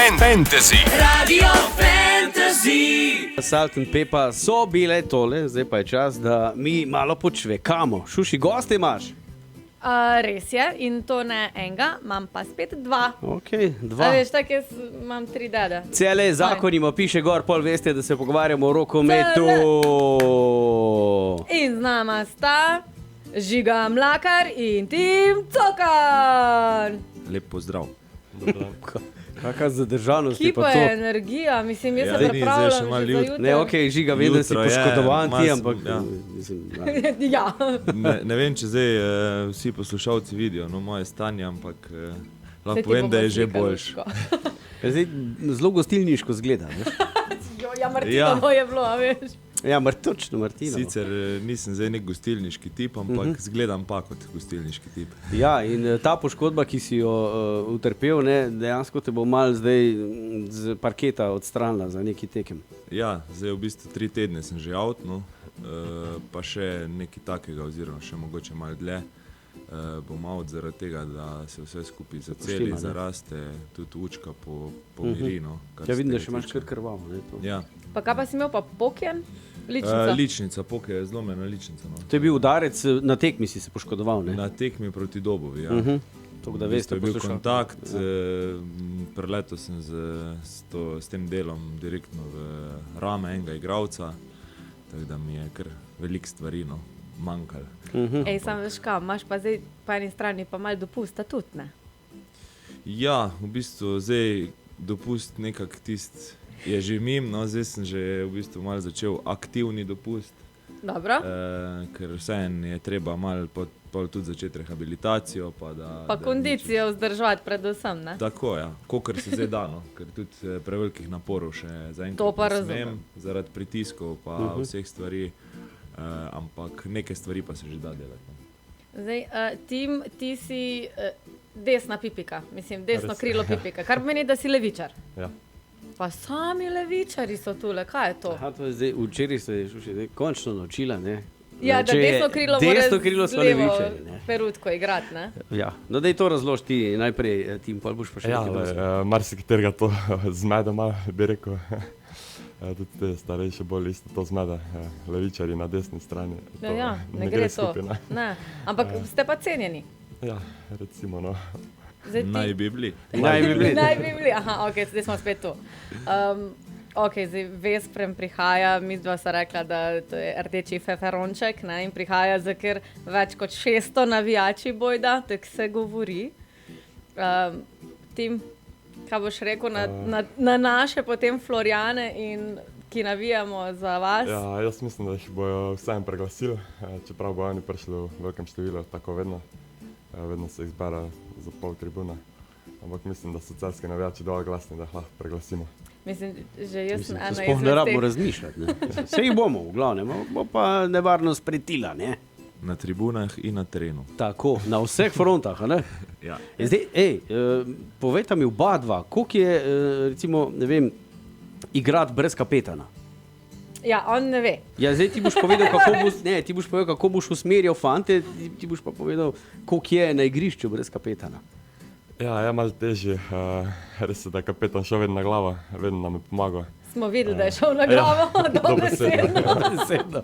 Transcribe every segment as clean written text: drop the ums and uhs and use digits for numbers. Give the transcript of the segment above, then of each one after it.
Fantasy. Radio Fantasy. Salt in Pepa so bile tole, zdaj pa je čas, da mi malo počvekamo. Šuši, goste imaš? Res je, in to ne enega, imam pa spet dva. Ok, A dva. veš, tako jaz imam 3 dede. Cele zakonimo, piše gor, pol veste, da se pogovarjamo o rokometu. In z nama sta Žiga Mlakar in Tim Cokan. Lep pozdrav. Kakšna zadržanost je Kipa pa je to. energija, mislim, jaz Ja, se ni, zdaj še pripravljam malo že za jutro. jutro. Ne, ok, Žiga, vem, da si Jutro je, poškodovan ti, malo ampak... sem, ja. Mislim, Ja. Ne vem, če zdaj vsi poslušalci vidijo moje stanje, ampak Saj lahko ti povem, bomo da je že slikali, boljš. Luško. zdaj zelo gostilniško zgleda, veš? Ja, Martinovo je bilo, a veš. Ja, točno, Martina. Sicer nisem zdaj nek gostilniški tip, ampak zgledam pa kot gostilniški tip. Ja, in ta poškodba, ki si jo utrpel, ne, dejansko te bo malo zdaj z parketa odstranila za neki tekem. Ja, zdaj v bistvu 3 tedne sem že out, no, pa še nekaj takega, oziroma še mogoče malo dlje. Bom out zaradi tega, da se vse skupaj zaceli, Poštima, ne? zaraste, tudi učka pomiri. No, kar Ja, se vidim, da tega še imaš tiče. kar krvavo. Ne, to. Ja. Pa kaj pa si imel pa pokjen? Ličnica. Ličnica, poke je zlomljena ličnica. No. To je bil udarec, na tekmi si se poškodoval, ne? Na tekmi proti Dobovi. Ja. To, da V bistvu veste, je bil poslušalci. kontakt, preletel sem s tem delom direktno v rame enega igralca, tako da mi je kar veliko stvari manjkalo. Ej, sam veš kaj, imaš pa zdaj po eni strani pa malo dopusta tudi, ne? Ja, v bistvu zdaj dopust nekako tist je že mim, no zdaj sem že v bistvu malo začel aktivni dopust, Dobro. ker vseeno je treba malo pol tudi začeti rehabilitacijo. Pa kondicijo vzdrževati predvsem, ne? Tako, ja, kolikor se zdaj da, no, ker tudi prevelikih naporov še To zaenkrat pa ne razumem. smem, zaradi pritiskov pa vseh stvari, ampak neke stvari pa se že da delati. No. Zdaj, Tim, ti si desna pipika, mislim, desno krilo pipika, kar pomeni, da si levičar. Ja. Pa sami levičari so tule, kaj je to? Aha, to je zdaj, včeraj se je Šuši zdaj končno naučila, ne? Ja, da Če je desno krilo desno krilo so levo levičarji, ne? perutko igrati, ne? Ja, no daj to razlož ti najprej, Tim, pol boš pa še Ja, nekaj drugega. marsikaterega to zmede malo, bi rekel. Tudi te starejše bolj isto to zmede, levičari na desni strani. Ja, To ja, ne gre to. skupaj, ne. Ne. Ampak ste pa cenjeni. Ja, recimo, no. Zdaj, ti- Naj bi bili. Naj bi bili. Naj bi bili, aha, ok, zdaj smo spet tu. Ok, zdaj Vesprem prihaja, mi dva sta rekla, da to je rdeči feferonček, ne, in prihaja za kar več kot 600 navijači bojda, tako se govori. Tim, kaj boš rekel na naše potem Florjane, in ki navijamo za vas? Ja, jaz mislim, da jih bojo vseeno preglasili, čeprav bojo oni prišli v velikem številu, tako vedno. Vedno se jih zbere za pol tribune. Ampak mislim, da so celski navijači dovolj glasni, da jih lahko preglasimo. Mislim, že jaz sem ena Sploh ne izmed rabimo teh. razmišljati, ne? Sej jih bomo, v glavnem, bo pa nevarnost pretila, ne? Na tribunah in na terenu. Tako, na vseh frontah, a ne? Ja. In zdaj, povejta mi oba dva, koliko je, recimo, ne vem, igrati brez kapetana? Ja, on ne ve. Ja, zdaj ti boš povedal, kako boš usmerjal fante, ti boš pa povedal, koliko je na igrišču brez kapetana. Ja, je malo težje, res je, da je kapetan šel vedno na glavo, vedno nam je pomagal. Smo videli, da je šel na glavo, dobesedno. Besedno.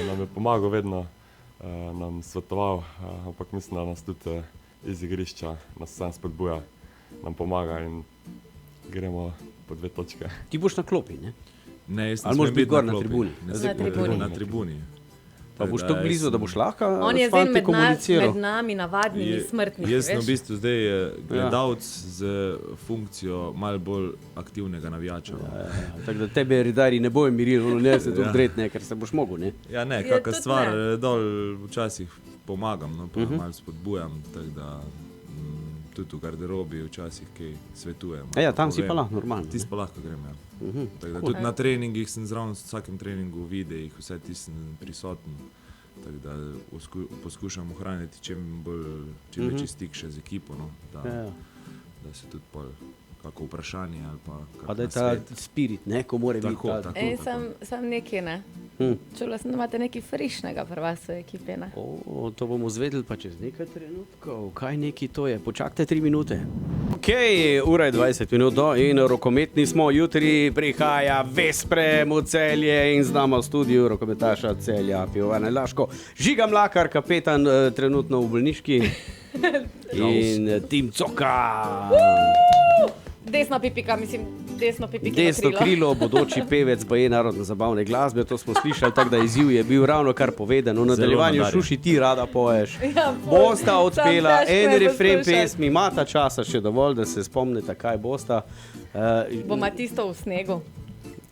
Nam je pomagal vedno, nam svetoval, ampak mislim, da nas tudi iz igrišča nas sam spodbuja, nam pomaga in gremo po 2 točke. Ti boš na klopi, ne? Ne, jaz ne Ali moraš smem biti gor na klopi. tribuni? Ne Na smem tribuni. Na tribuni. Pa boš Tako tako blizu, da boš lahko On je s zdaj fanti komuniciral. med nami navadnimi smrtniki, Jaz sem v veš? bistvu zdaj gledalec z funkcijo malo bolj aktivnega navijača. Tako da tebe redari ne bojo mirili, ne se tu dreti, ne, ker se boš mogel, ne? Ja, ne, Ja, kakšna tudi stvar ne. dol včasih pomagam, no, pa malo spodbujam, tako da tudi v garderobi včasih kaj svetujem. Ja, tam si povem. pa lahko normalno. Tisto pa lahko grem, ja. Tako da tudi na treningih sem zraven, v vsakem treningu, v videih, vse ti sem prisoten. Tako da poskušam ohraniti čim večji stik še z ekipo, no, Ja. da se tudi pol kako vprašanje ali pa Pa da je kak ta nasvet. spirit, ne, ko mora biti. Tako, ta- tako. Ej, sem nekaj, ne? Čula sem, da imate nekaj frišnega pri vas v ekipi, ne? To bomo zvedeli pa čez nekaj trenutkov. Kaj neki to je? Počakajte 3 minute. Ok, ura je 20 minut do in rokometni smo. Jutri prihaja Veszprém v Celje in z nama v studiu rokometaša Celja Pivovarne Laško. Žiga Mlakar, kapetan trenutno v bolniški in Tim Coka. Desno pipika Desno krilo, bodoči pevec baje narodno zabavne glasbe, to smo slišali, tako da izziv je bil ravno kar povedan. V nadaljevanju Šuši ti rada poješ. Ja, Bosta odpela težko en je refren poslušati. pesmi, imata časa še dovolj, da se spomnite, kaj bosta. Boma tisto v snegu.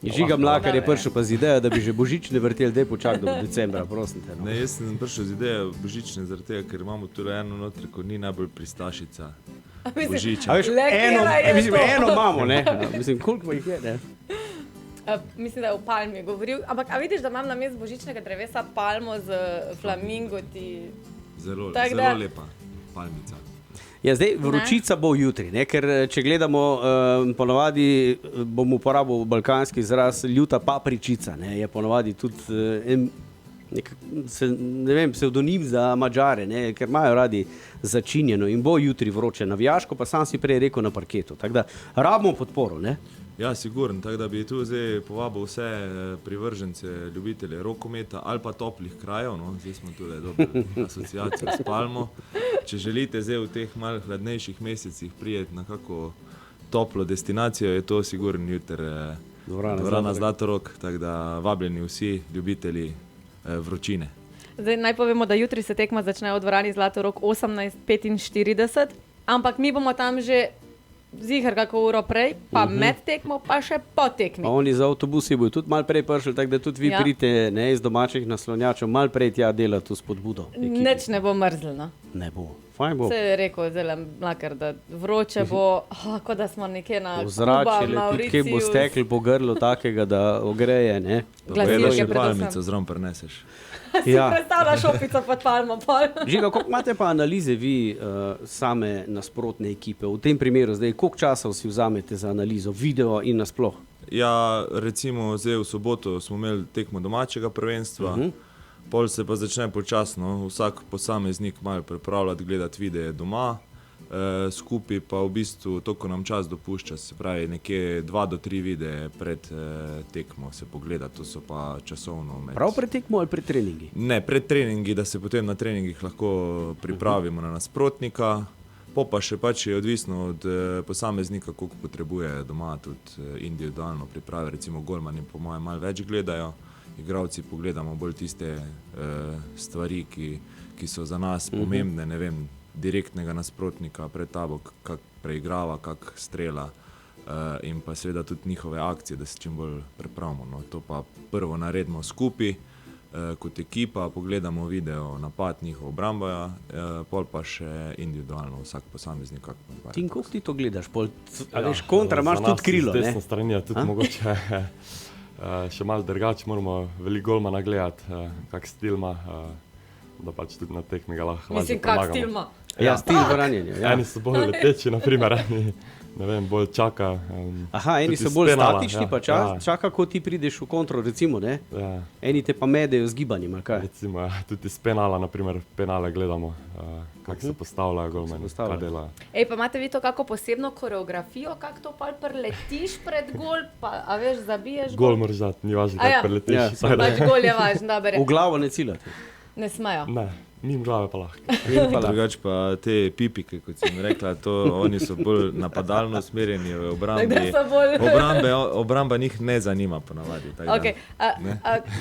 Žiga Mlakar je prišel pa z idejo, da bi že božične vrteli, daj počak do decembra, prosim te. No. Ne, jaz sem prišel z idejo božične, zaradi tega, ker imamo tu eno notri, ko ni najbolj pristašica. Božiča. A veš, Le katera je to? eno imamo, ne? Mislim, koliko jih je, ne? Mislim, da je v palmi govoril. Ampak a vidiš, da imam na mestu božičnega drevesa palmo z flamingoti? Zelo da- lepa palmica. Ja, zdaj vročica bo jutri, ne? Ker če gledamo, ponovadi bom uporabil balkanski izraz ljuta papričica, ne? Je ponovadi tudi ne vem, psevdonim za Madžare, ne? Ker imajo radi začinjeno in bo jutri vroče navijaško, pa sam si prej rekel na parketu. Tako da rabimo podporo, ne? Ja, sigurno, tako da bi tu zdaj povabil vse privržence, ljubitelje rokometa ali pa toplih krajev, no, zdaj smo tudi dobro asociacijo s Palmo. Če želite zdaj v teh malo hladnejših mesecih prijeti na kako toplo destinacijo, je to sigurno jutri dvorana Zlatorog, tako da vabljeni vsi ljubitelji vročine. Zdaj naj povemo, da jutri se tekma začne v dvorani Zlatorog 18:45, ampak mi bomo tam že ziher kako uro prej, pa med tekmo, pa še po tekmi. Pa oni za avtobusi bojo tudi malo prej prišli, tako da tudi vi pridite, ne, iz domačih naslonjačev malo prej tja delati v spodbudo. Nič ne bo mrzlo. Ne bo, fajn bo. Se je rekel zelo Mlakar, da vroče bo, kot da smo nekje na Ozračje, tudi kje bo stekl po grlu takega, da ogreje, ne. Glasilke še predvsem. palmico zraven prineseš. Ja. Predstavlja šopico pod palmo. Žiga, koliko imate pa analize vi same nasprotne ekipe? V tem primeru zdaj, koliko časa si vzamete za analizo, video in nasploh? Ja, recimo zdaj v soboto smo imeli tekmo domačega prvenstva, pol se pa začne počasno, vsak posameznik malo pripravljati, gledati videe doma, skupaj pa v bistvu to, ko nam čas dopušča, se pravi nekje 2 do 3 videe pred tekmo se pogleda, to so pa časovno med... Prav pred tekmo ali pred treningi? Ne, pred treningi, da se potem na treningih lahko pripravimo na nasprotnika, pa še pač je odvisno od posameznika, koliko potrebuje doma tudi individualno priprave, recimo golmani po mojem malo več gledajo, igralci pogledamo bolj tiste stvari, ki so za nas pomembne, ne vem, direktnega nasprotnika pred tabo, kak preigrava, kak strela in pa seveda tudi njihove akcije, da se čim bolj pripravimo. No, to pa prvo naredimo skupaj, kot ekipa, pogledamo video napad njihov obramba, pol pa še individualno vsak posameznik. Tim, koliko ti to gledaš? A veš, kontra imaš tudi krilo, ne? Z ne? desne strani je tudi mogoče še malo drugače, moramo veliko golmana gledati, kak stil ima, da pač tudi na tekmi ga lahko lažje premagamo. Mislim, kak stil ima. Ja, stil branjenja. Ja. Eni so bolj leteči, na primer, eni, ne vem, bolj čaka. Aha, eni tudi so bolj penala, statični, pa čaka, ko ti prideš v kontro, recimo, ne? Ja, Eni te pa medejo z gibanjem, ali kaj? recimo, tudi iz penala, na primer, penale gledamo, kako se postavljajo golmani, postavljajo. kaj delajo. Ej, pa imate vi to kako posebno koreografijo, kako to pol preletiš pred gol, pa a veš, zabiješ Gol moraš dati, ni važno, A ja. kako preletiš. Ja. Vsaj da- Pač gol je važno, dober. V glavo ne ciljate. Ne smejo. Ne, mimo glave pa lahko. Drugače pa te pipike, kot sem rekla, oni so bolj napadalno usmerjeni v obrambi. Da so bolj- Obramba njih ne zanima ponavadi. tako da- Okay.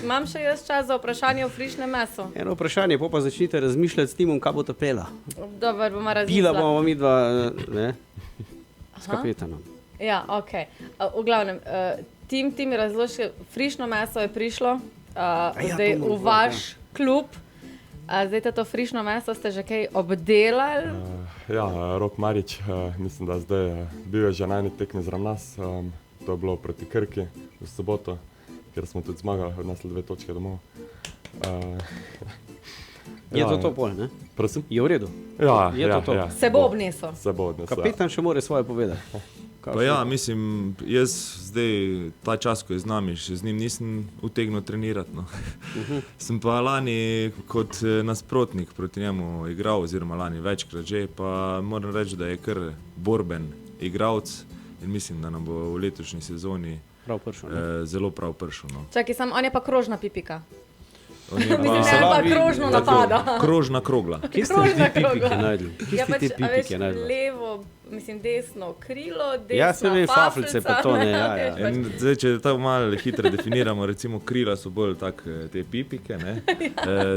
Imam še jaz čas za vprašanje o frišnem mesu. Eno vprašanje, pa začnite razmišljati s Timom, kaj bo to pela. Dobar, bomo Pila razmislili. bomo mi dva, ne, s kapetanom. Ja, ok. V glavnem, Tim mi razloži, frišno meso je prišlo zdaj to moram v vaš klub. Zdaj to frišno meso ste že kaj obdelali? Ja, Rok Marič, mislim, da zdaj bil je že na eni tekmi zraven nas, to je bilo proti Krki v soboto, kjer smo tudi zmagali, odnesli 2 točke domov. Je to pol, ne? Prosim? Je v redu. Ja, Je to to? ja. Se bo obnesel. Se bo odnesel. Kapetan še more svoje povedati. Pa ja, mislim, jaz zdaj ta čas, ko je z nami, še z njim nisem utegnil trenirati. No. Sem pa lani kot nasprotnik proti njemu igral, oziroma lani večkrat že, pa moram reči, da je kar borben igralec in mislim, da nam bo v letošnji sezoni Prav prišel. zelo prav prišel. No. Čakaj, on je pa krožna pipika. On je Mislim, pa ne pa krožno napada. krožna krogla. Kje ste krožna te pipike krogla. najdli? Kje Ja, ste pač, te a veš, pipike najdli? levo, mislim, desno krilo, desna Ja, se vem, faflice pa to ne, ja, ja. veš, pač. In zdaj, če tako malo hitro definiramo, recimo krila so bolj tak, te pipike, ne?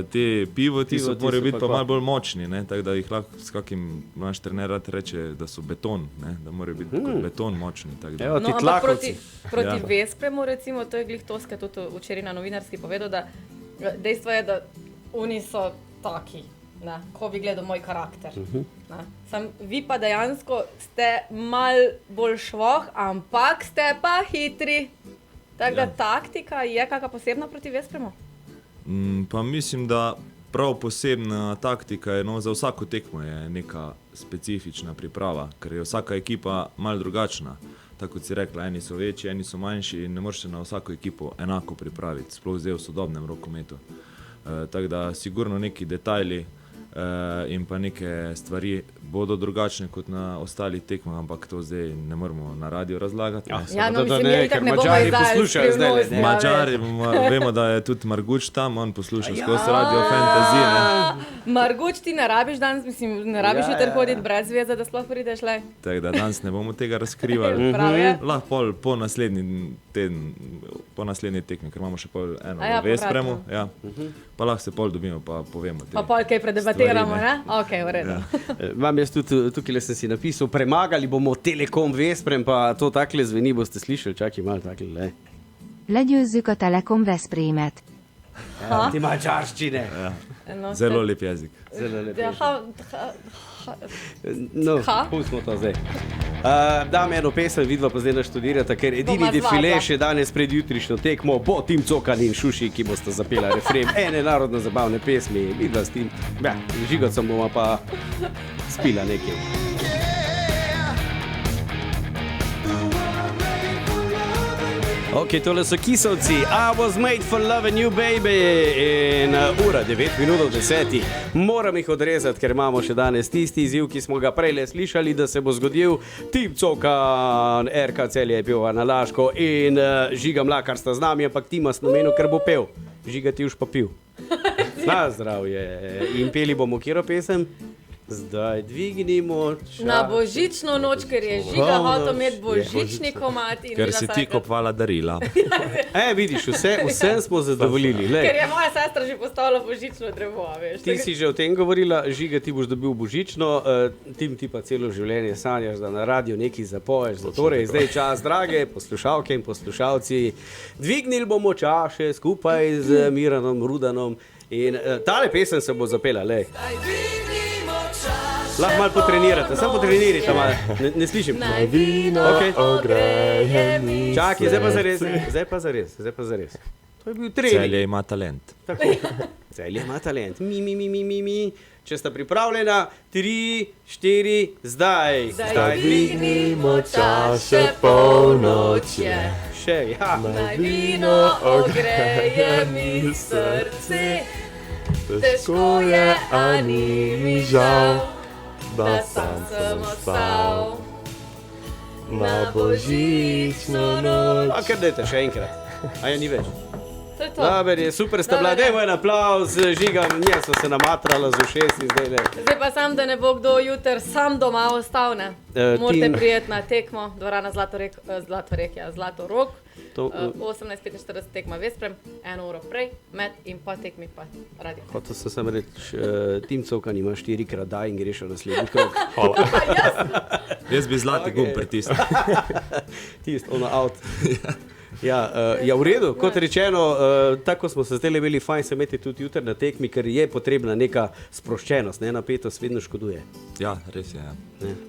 Te pivoti Pivoti morajo so biti pa pa kva. malo bolj močni, ne? Tako da jih lahko s kakim naš trener rad reče, da so beton, ne? Da morajo biti kot beton močni. Tako da. Evo, ti No, ampak tlakovci. proti Ja. Vespremu, recimo, to je glih Toska tudi včeraj na novinarski povedal, da dejstvo je, da oni so taki, ne, ko bi gledal moj karakter. Ne. Vi pa dejansko ste mal bolj švoh, ampak ste pa hitri. Tako da taktika je kakšna posebna proti Vespremu? Pa mislim, da prav posebna taktika je, no, za vsako tekmo je neka specifična priprava, ker je vsaka ekipa malo drugačna. Tako kot si rekla, eni so večji, eni so manjši in ne moreš se na vsako ekipo enako pripraviti, sploh zdaj v sodobnem rokometu. Tako da sigurno neki detajli in pa neke stvari bodo drugačne kot na ostalih tekmah, ampak to zdaj ne moremo na radiju razlagati. Ne. Ja, no, da mislim, ne, mi itak ker ne bomo Madžari izdajali poslušajo zdajle, ne. skrivnosti, a Madžari, veš. vemo, da je tudi Marguč tam, on posluša skozi Radio Fantasy. Ne. Marguč, ti ne rabiš danes, mislim, ne rabiš Ja, jutri ja, hoditi brez veze, da sploh prideš le. Tako da danes ne bomo tega razkrivali. Prav je. Lahko po naslednji teden, po naslednji tekmi, ker imamo še pol eno A ja, v Vespremu, povratno. ja. Pa lahko se pol dobimo, pa povemo te Pa pol kaj predebatiramo, stvari, ne? Ok, v redu. Vam jaz tudi tukaj sem si napisal, premagali bomo Telekom Vesprem, pa to takle zveni, boste slišali, čakaj malo takle, le. Legyőzzük a Telekom Veszprémet. Ja, ti mačarščine. No, Zelo lep jezik. Zelo lepo. Ja, No, Ha? pustimo to zdaj. Dam eno pesem, vidva pa zdaj naštudirata, ker edini Bova defile zvadla. še danes pred jutrišnjo tekmo bo Tim Cokan in Šuši, ki bosta zapela refren ene narodno zabavne pesmi. Vidva s tim, ja, Žigocem bomo pa spila nekaj. Ok, tole so Kisovci, I was made for loving you baby in ura 9 minut do 10. Moram jih odrezati, ker imamo še danes tisti izziv, ki smo ga prej slišali, da se bo zgodil. Tim Cokan, RK Celje je bil na Laško in Žiga Mlakar sta z nami, ampak Tima sem omenil, ker bo pel. Žiga ti už pa pil. Na zdravje. In peli bomo kjero pesem? Zdaj dvignimo čas. na božično noč, ker je Žiga hotel imeti božični komad. in Ker bila si vsaka- ti kopvala darila. Vidiš, vsem smo zadovoljili. Ker je moja sestra že postavila božično drevo, a veš. Ti si že o tem govorila, Žiga, ti boš dobil božično, Tim, ti pa celo življenje sanjaš, da na radiju nekaj zapoješ. Torej, zdaj čas, drage poslušalke in poslušalci, dvignili bomo čaše skupaj z Miranom Rudanom in tale pesem se bo zapela, lej. Lahko malo potrenirate, samo potrenirajte malo, ne slišim. Naj vino Okej. ogreje mi Čakaj, zdaj pa srce. zares. To je bil trening. Celje ima talent. Tako. Celje ima talent. Mi. Če sta pripravljena, 3, 4, zdaj. Zdaj dvignimo čaše, polnoč je. Še, ja. Naj vino ogreje mi srce. Težko je, a ni mi žal, da sam sem ostal na božično noč. A kar dajte še enkrat. A ja ni več. To je to. Dober je, super sta bila. Dober je. Dajmo en aplavz, Žigam, nje so se namatrala z ušesi zdaj le. Zdaj pa sam, da ne bo kdo jutri sam doma ostal, ne? Morate Tim- prijeti na tekmo, dvorana Zlatorog. To, 18:45 tekma Vesprem, 1 uro prej, med in po tekmi pa radio. hotel sem samo reči, Tim Cokan ima 4-krat daj in greš v naslednji krog. Jaz bi zlati gumb pritisnil. Tisto, ono out. Ja, v redu, kot rečeno, tako smo se zdaj imeli fajn se imeti tudi jutri na tekmi, ker je potrebna neka sproščenost, ne napetost vedno škoduje. Ja, res je. Ja.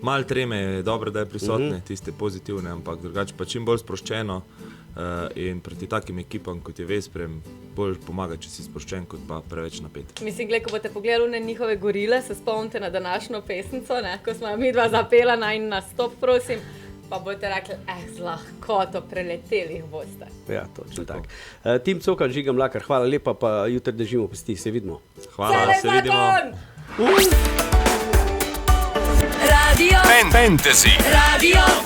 Mal treme je dobro, da je prisotne, tiste pozitivne, ampak drugače pa čim bolj sproščeno in proti takim ekipam, kot je Vesprem, bolj pomaga, če si sproščen, kot pa preveč napet. Mislim, gled, ko boste pogledali na njihove gorile, se spomnite na današnjo pesnico, ne? Ko smo mi dva zapela na in nastop, prosim, pa boste rekli, z lahkoto preleteli jih boste. Ja, točno tako. Tim Cokan, Žiga Mlakar, hvala lepa, pa jutri držimo pesti, se vidimo. Hvala, se vidimo. Zlaton! Radio Radio Fantasy. Radio